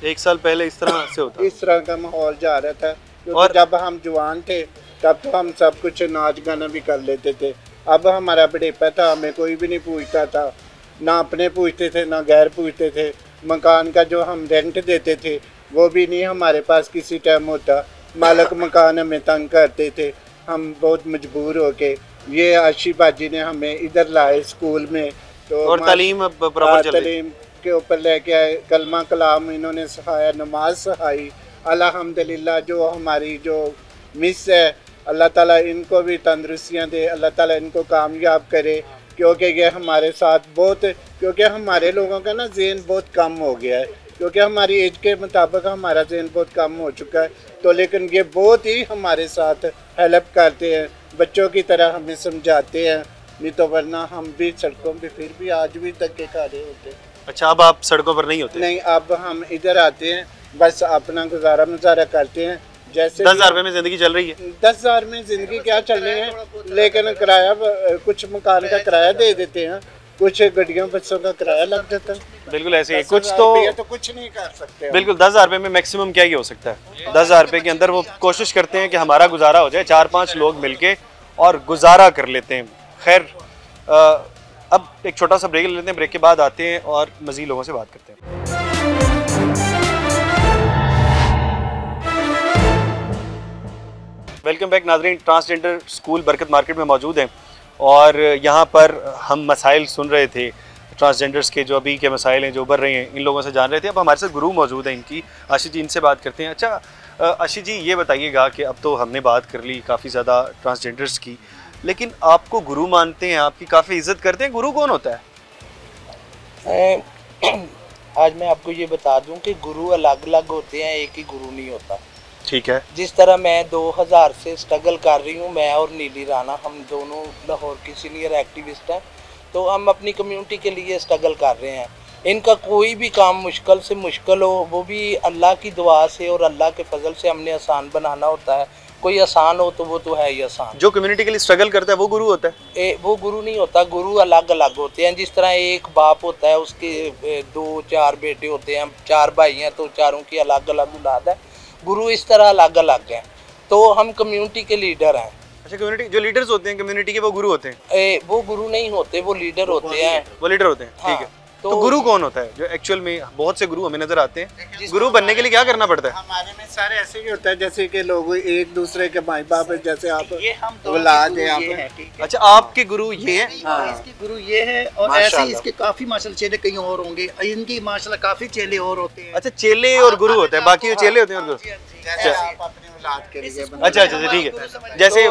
1 साल पहले इस तरह से होता? इस तरह का माहौल जा रहा था। क्योंकि जब हम जवान थे तब तो हम सब कुछ नाच गाना भी कर लेते थे। अब हमारा बुढ़ापा था, हमें कोई भी नहीं पूछता था, ना अपने पूछते थे ना गैर पूछते थे। मकान का जो हम रेंट देते थे वो भी नहीं हमारे पास किसी टाइम होता। मालिक मकान हमें तंग करते थे, हम बहुत मजबूर हो के ये आशी बाजी ने हमें इधर लाए स्कूल में। तो और तालीम बराबर चल रही। तालीम के ऊपर लेके आए, कलमा कलाम इन्होंने सिखाया, नमाज सिखाई। अल्हम्दुलिल्लाह जो हमारी जो मिस है, अल्लाह ताला इनको भी तंदुरुस्तियाँ दे, अल्लाह ताला इनको कामयाब करे, क्योंकि ये हमारे साथ बहुत, क्योंकि हमारे लोगों का ना ज़हन बहुत कम हो गया है, क्योंकि हमारी एज के मुताबिक हमारा ज़हन बहुत कम हो चुका है। तो लेकिन ये बहुत ही हमारे साथ हेल्प करते हैं, बच्चों की तरह हमें समझाते हैं, नहीं तो वरना हम भी सड़कों पे फिर भी आज भी धक्के खा रहे होते हैं। अच्छा, अब आप सड़कों पर नहीं होते? नहीं, अब हम इधर आते हैं, बस अपना गुजारा मुजारा करते हैं। जैसे 10,000 रुपये में ज़िंदगी चल रही है? 10,000 में ज़िंदगी क्या चल रही है, लेकिन किराया कुछ मकान का किराया दे देते हैं, कुछ गड्डियों बसों का किराया लग जाता है। बिल्कुल ऐसे ही कुछ तो कुछ नहीं कर सकते। बिल्कुल 10,000 रुपये में मैक्सिमम क्या ही हो सकता है। 10,000 रुपये के अंदर वो कोशिश करते हैं कि हमारा गुजारा हो जाए, 4-5 लोग मिलके और गुजारा कर लेते हैं। खैर, अब एक छोटा सा ब्रेक ले लेते हैं, ब्रेक के बाद आते हैं और मज़ीद लोगों से बात करते हैं। वेलकम बैक नाज़रीन, ट्रांसजेंडर स्कूल बरकत मार्केट में मौजूद हैं और यहाँ पर हम मसाइल सुन रहे थे, ट्रांसजेंडर्स के जो अभी के मसाइल हैं जो उभर रहे हैं, इन लोगों से जान रहे थे। अब हमारे साथ गुरु मौजूद हैं इनकी, आशीष जी, इनसे बात करते हैं। अच्छा आशीष जी, ये बताइएगा कि अब तो हमने बात कर ली काफ़ी ज़्यादा ट्रांसजेंडर्स की, लेकिन आपको गुरु मानते हैं, आपकी काफ़ी इज्जत करते हैं, गुरु कौन होता है? आज मैं आपको ये बता दूं कि गुरु अलग अलग होते हैं, एक ही गुरु नहीं होता। ठीक है। जिस तरह मैं 2000 से स्ट्रगल कर रही हूँ, मैं और नीली राना, हम दोनों लाहौर की सीनियर एक्टिविस्ट हैं, तो हम अपनी कम्युनिटी के लिए स्ट्रगल कर रहे हैं। इनका कोई भी काम मुश्किल से मुश्किल हो, वो भी अल्लाह की दुआ से और अल्लाह के फजल से हमने आसान बनाना होता है। कोई आसान हो तो वो तो है ही आसान। जो कम्युनिटी के लिए स्ट्रगल करता है वो गुरु होता है? वो गुरु नहीं होता, गुरु अलग अलग होते हैं। जिस तरह एक बाप होता है, उसके 2-4 बेटे होते हैं, 4 भाई हैं, तो चारों की अलग अलग औलाद है। गुरु इस तरह अलग अलग हैं। तो हम कम्युनिटी के लीडर हैं। अच्छा, कम्युनिटी जो लीडर्स होते हैं कम्युनिटी के, वो गुरु होते हैं? वो गुरु नहीं होते, वो लीडर होते हैं। वो लीडर होते हैं, ठीक है। तो गुरु कौन होता है? जो एक्चुअल में बहुत से गुरु हमें नजर आते हैं, गुरु बनने के लिए क्या करना पड़ता है? हमारे में सारे ऐसे ही होता है जैसे कि लोग एक दूसरे के माई बाप है, जैसे आप औलाद है आप। अच्छा, आपके गुरु ये हैं? इसके गुरु ये है, और ऐसे ही इसके काफी माशाल्लाह चेले कहीं और होंगे, इनकी माशाल्लाह काफी चेले और होते हैं। अच्छा, चेले और गुरु होते हैं, बाकी चेले होते हैं और गुरु। अच्छा, ठीक है। जैसे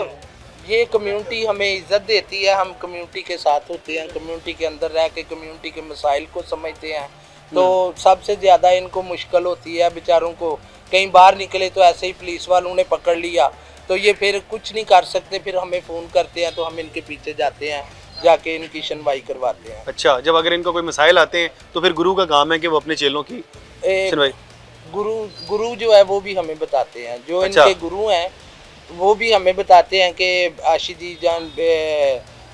ये कम्युनिटी हमें इज्जत देती है, हम कम्युनिटी के साथ होते हैं, कम्युनिटी के अंदर रह के कम्युनिटी के मसाइल को समझते हैं। तो सबसे ज़्यादा इनको मुश्किल होती है बेचारों को, कहीं बाहर निकले तो ऐसे ही पुलिस वालों ने पकड़ लिया तो ये फिर कुछ नहीं कर सकते, फिर हमें फ़ोन करते हैं तो हम इनके पीछे जाते हैं, जाके इनकी सुनवाई करवाते हैं। अच्छा, जब अगर इनको कोई मसाइल आते हैं तो फिर गुरु का काम है कि वो अपने चेलों की सुनवाई। गुरु जो है वो भी हमें बताते हैं, जो इनके गुरु हैं वो भी हमें बताते हैं कि आशी जी जान,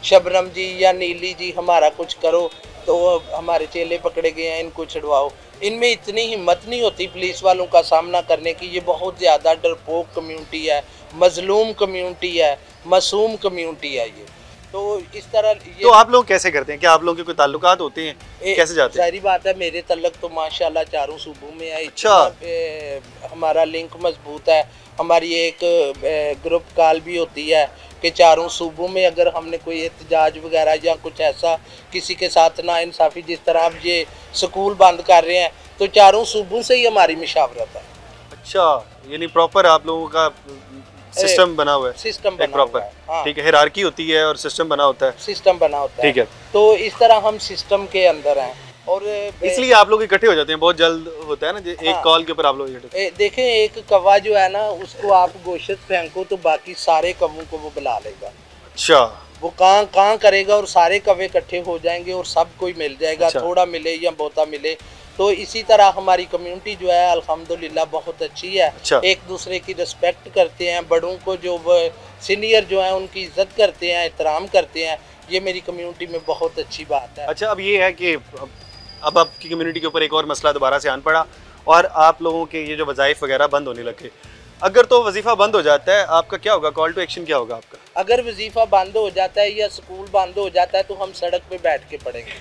शबनम जी या नीली जी, हमारा कुछ करो, तो हमारे चेले पकड़े गए हैं, इनको छुड़वाओ। इनमें इतनी हिम्मत नहीं होती पुलिस वालों का सामना करने की। ये बहुत ज़्यादा डरपोक कम्युनिटी है, मजलूम कम्युनिटी है, मासूम कम्युनिटी है ये। तो इस तरह ये तो आप लोग कैसे करते हैं? क्या आप लोगों के कोई ताल्लुकात होते हैं? कैसे जाते हैं? सारी बात है, मेरे तल्लक तो माशाल्लाह चारों सूबों में है। अच्छा, हमारा लिंक मजबूत है। हमारी एक ग्रुप कॉल भी होती है कि चारों सूबों में अगर हमने कोई एहतजाज वगैरह या कुछ ऐसा किसी के साथ नाइंसाफ़ी, जिस तरह आप ये स्कूल बंद कर रहे हैं, तो चारों सूबों से ही हमारी मुशावरत है। अच्छा, यानी प्रॉपर आप लोगों का सिस्टम बना हुआ है? सिस्टम बना प्रॉपर, हाँ। ठीक है, हिरार्की होती है और सिस्टम बना होता है। सिस्टम बना होता है, ठीक है। तो इस तरह हम सिस्टम के अंदर हैं और इसलिए आप लोग इकट्ठे हो जाते हैं, बहुत जल्द होता है ना, एक कॉल के ऊपर आप लोग इकट्ठे। देखें, एक कौवा जो है ना, उसको आप गोश्त फेंको तो बाकी सारे कौवों को वो बुला लेगा। अच्छा, वो कहाँ करेगा और सारे कौवे इकट्ठे हो जाएंगे और सब कोई मिल जाएगा। अच्छा। थोड़ा मिले या बहुता मिले। तो इसी तरह हमारी कम्युनिटी जो है अल्हम्दुलिल्लाह बहुत अच्छी है। अच्छा। एक दूसरे की रिस्पेक्ट करते हैं, बड़ों को जो सीनियर जो है उनकी इज्जत करते हैं, एहतराम करते हैं। ये मेरी कम्युनिटी में बहुत अच्छी बात है। अच्छा, अब ये है कि अब आपकी कम्युनिटी के ऊपर एक और मसला दोबारा से आन पड़ा और आप लोगों के ये जो वज़ाइफ वगैरह बंद होने लगे, अगर तो वजीफा बंद हो जाता है आपका क्या होगा, कॉल टू एक्शन क्या होगा आपका? अगर वजीफा बंद हो जाता है या स्कूल बंद हो जाता है तो हम सड़क पे बैठ के पढ़ेंगे।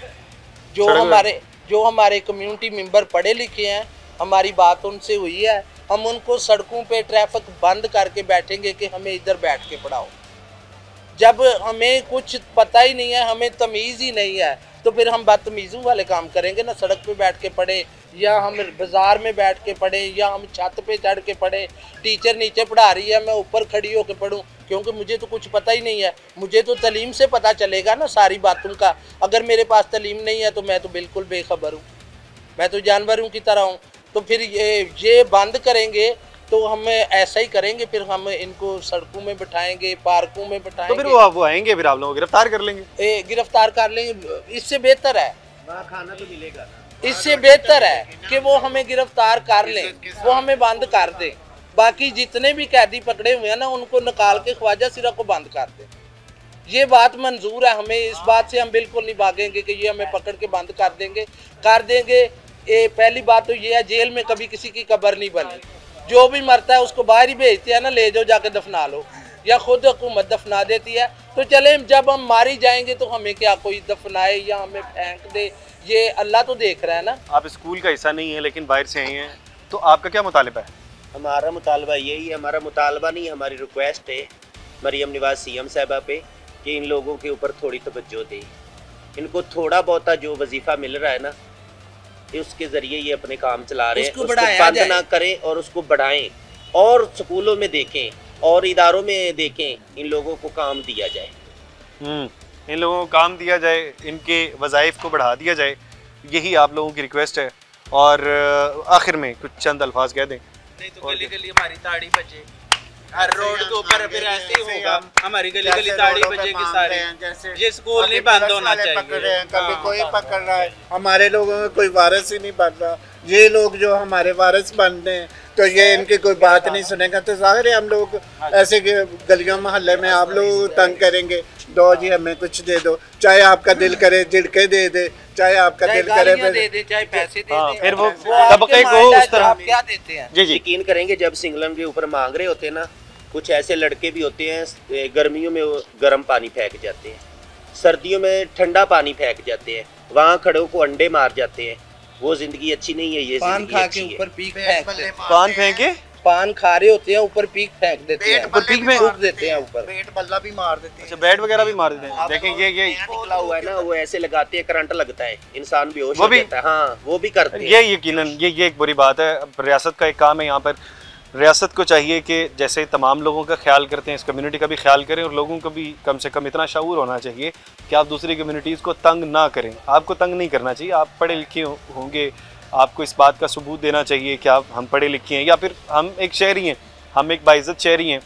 जो हमारे कम्युनिटी मेंबर पढ़े लिखे हैं, हमारी बात उनसे हुई है, हम उनको सड़कों पे ट्रैफिक बंद करके बैठेंगे कि हमें इधर बैठ के पढ़ाओ। जब हमें कुछ पता ही नहीं है, हमें तमीज़ ही नहीं है, तो फिर हम बदतमीज़ों वाले काम करेंगे ना। सड़क पे बैठ के पढ़े या हम बाज़ार में बैठ के पढ़े या हम छत पे चढ़ के पढ़े, टीचर नीचे पढ़ा रही है मैं ऊपर खड़ी होकर पढ़ूं, क्योंकि मुझे तो कुछ पता ही नहीं है। मुझे तो तालीम से पता चलेगा ना सारी बातों का। अगर मेरे पास तालीम नहीं है तो मैं तो बिल्कुल बेखबर हूँ, मैं तो जानवरों की तरह हूँ। तो फिर ये बंद करेंगे तो हम ऐसा ही करेंगे, फिर हम इनको सड़कों में बिठाएंगे, पार्कों में बिठाएंगे। तो फिर वो आएंगे, फिर आप लोगों को गिरफ्तार कर लेंगे। गिरफ्तार कर लेंगे, इससे बेहतर है, खाना तो मिलेगा ना। इससे बेहतर है कि वो हमें गिरफ्तार कर लें, वो हमें बंद कर दें। बाकी जितने भी कैदी पकड़े हुए हैं ना, उनको निकाल के ख्वाजा सिरा को बंद कर दें। ये बात मंजूर है हमें, इस बात से हम बिल्कुल नहीं भागेंगे कि ये हमें पकड़ के बंद कर देंगे। पहली बात तो ये है, जेल में कभी किसी की कब्र नहीं बनी। जो भी मरता है उसको बाहर ही भेजते हैं ना, ले जाओ जाके दफना लो, या खुद हुकूमत दफना देती है। तो चले, जब हम मारी जाएंगे तो हमें क्या कोई दफनाए या हमें फेंक दे, ये अल्लाह तो देख रहा है ना। आप स्कूल का हिस्सा नहीं है लेकिन बाहर से आए हैं, तो आपका क्या मुतालिबा है? हमारा मुतालबा यही है, हमारा मुतालबा नहीं, हमारी रिक्वेस्ट है मरियम नवाज सीएम साहबा पे कि इन लोगों के ऊपर थोड़ी तवज्जो दे। इनको थोड़ा बहुत जो वजीफ़ा मिल रहा है ना, उसके ज़रिए ये अपने काम चला रहे हैं, उसको बंद ना करें और उसको बढ़ाएं, और स्कूलों में देखें और इदारों में देखें, इन लोगों को काम दिया जाए। इन लोगों को काम दिया जाए, इनके वज़ाइफ को बढ़ा दिया जाए, यही आप लोगों की रिक्वेस्ट है। और आखिर में कुछ चंद अल्फाज कह दें। नहीं तो गली गली हमारी ताड़ी बजे, हर रोड के ऊपर फिर ऐसे ही होगा, हमारी गली गली ताड़ी बजेगी सारे। ये स्कूल नहीं बंद होना चाहिए। कभी कोई पकड़ रहा है, हमारे लोगों में कोई वारिस ही नहीं बन रहा। ये लोग जो हमारे वारिस बन रहे हैं तो ये इनकी कोई बात नहीं सुनेगा, तो जाहिर है हम लोग ऐसे गलियों मोहल्ले में आप लोग तंग करेंगे, दो जी हमें कुछ दे दो, चाहे आपका दिल करे झिड़के दे दे, चाहे आपका दिल करे दे दे, चाहे पैसे दे दे, फिर वो तबके को उस तरह आप क्या देते हैं। जी जी, यकीन करेंगे जब सिंगलम के ऊपर मांग रहे होते हैं ना, कुछ ऐसे लड़के भी होते हैं गर्मियों में वो गर्म पानी फेंक जाते हैं, सर्दियों में ठंडा पानी फेंक जाते हैं, वहाँ खड़ों को अंडे मार जाते हैं। वो जिंदगी अच्छी नहीं है, ये पान खा के ऊपर पीक फेंकते हैं, पान फेंके, पान खा रहे होते हैं ऊपर पीक फेंक देते हैं, ऊपर पीक में फूंक देते हैं ऊपर, पेट बल्ला भी मार देते हैं। अच्छा, बैट वगैरह भी मार देते हैं। देखें ये निकला हुआ है ना, वो ऐसे लगाते हैं, करंट लगता है, इंसान बेहोश वो हो भी जाता है। हाँ, वो भी करते हैं। ये यकीनन ये एक बुरी बात है। रियासत का एक काम है, यहाँ पर रियासत को चाहिए कि जैसे तमाम लोगों का ख्याल करते हैं, इस कम्युनिटी का भी ख्याल करें, और लोगों को भी कम से कम इतना शऊर होना चाहिए कि आप दूसरी कम्युनिटीज़ को तंग ना करें। आपको तंग नहीं करना चाहिए, आप पढ़े लिखे होंगे, आपको इस बात का सबूत देना चाहिए कि हम पढ़े लिखे हैं, या फिर हम एक शहरी हैं, हम एक बाइज़्ज़त शहरी हैं,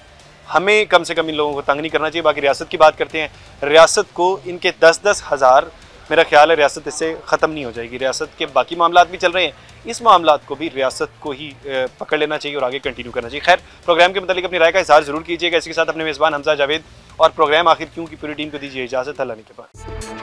हमें कम से कम इन लोगों को तंग नहीं करना चाहिए। बाकी रियासत की बात करते हैं, रियासत को इनके 10-10 हज़ार, मेरा ख्याल है रियासत इससे ख़त्म नहीं हो जाएगी। रियासत के बाकी मामलात भी चल रहे हैं, इस मामलात को भी रियासत को ही पकड़ लेना चाहिए और आगे कंटिन्यू करना चाहिए। खैर, प्रोग्राम के मतलब अपनी राय का इज़हार ज़रूर कीजिएगा। इसके साथ अपने मेज़बान हमजा जावेद और प्रोग्राम आखिर क्यों की पूरी टीम को दीजिए इजाज़त। अल्लाह के पास।